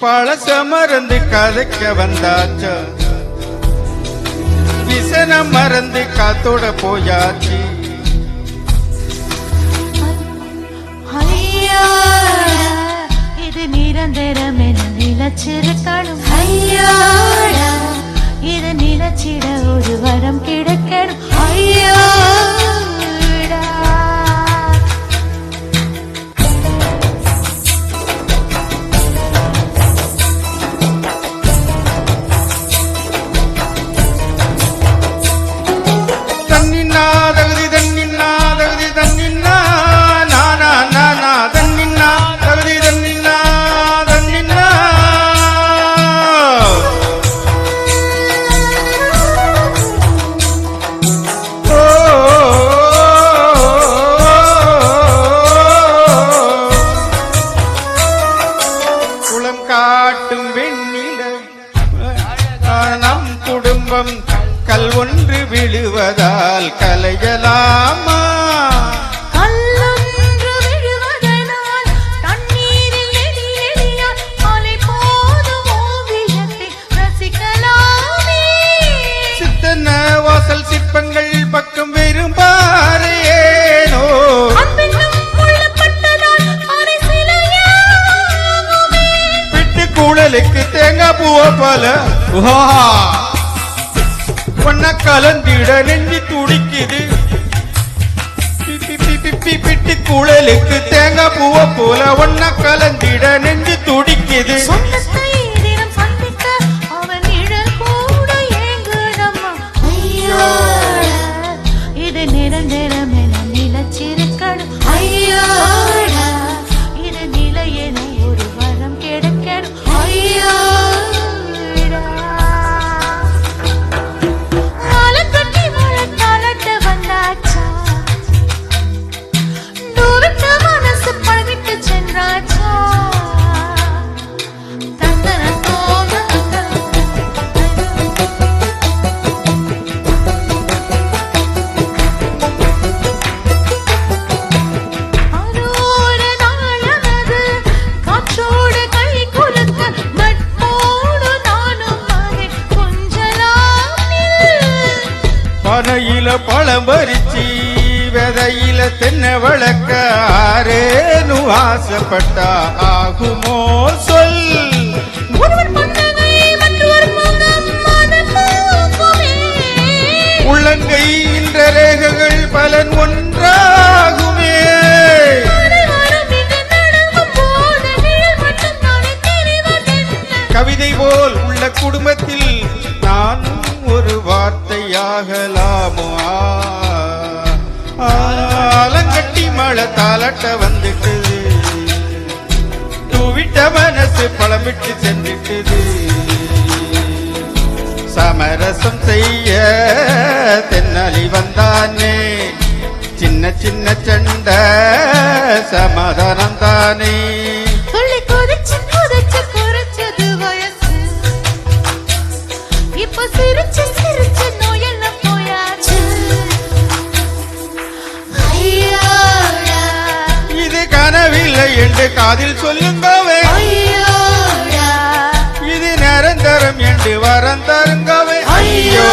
பழச மறந்து கதைக்க வந்தாச்சா, விசனம் மறந்து காத்தோட போயாச்சு. இது நிரந்தரம் என நிலச்சிருக்கணும். இது நிலச்சிட ஒரு வரம் கிடைக்கணும். காட்டும் வெண்ணில நம் குடும்பம் கல் ஒன்று விழுவதால் கலையலாமா? கல்லொன்று விழுவதனால் தண்ணீரில் நெடியெடியால் அலை போதும் ஓவியத்தை ரசிக்கலாமே. சித்தன வாசல் சிற்பங்கள் பக்கம் வெறும்பாறு ஏனோ கூழலுக்கு தேங்காய் பூவ போல பொண்ண கலந்திட நெஞ்சு துடிக்குது. பிட்டு கூழலுக்கு தேங்காய் பூவ போல ஒன்ன கலந்திட நெஞ்சு துடிக்குது. இது நிரந்தரம் என நிலச்சிருக்கணும். இது நிலை என ஒரு வரம் கிடைக்கணும். ஆலங்கட்டி மழை காலட்ட வந்தாச்சா, நூறுட்ட மனசு பழகிட்டு சென்றாச்சா. பனையில பழம் பறிச்சி விதையில தென்னை வளர்க்க ஆரேனு ஆசைப்பட்டா ஆகுமோ சொல்? உள்ளங்கை என்ற ரேகைகள் பலன் ஒன்றாகுமே. கவிதை போல் உள்ள குடும்பத்தில் நானும் ஒரு வார்த்தையாகலாமோ? ஆலங்கட்டி மழை தாளட்ட வந்துட்டு தூவிட்ட மனசு பழமிட்டு சென்றுட்டுது. சமரசம் செய்ய தென்னாலி வந்தானே, சின்ன சின்ன சண்டை சமாதானம் தானே. இப்ப சிரிச்சு சிரிச்சு நோயெல்லாம் போயாச்சு. இது கனவில்லை என்று காதில் சொல்லுங்கவே, இது நிரந்தரம் என்று வரம் தருங்கவே. ஐயோ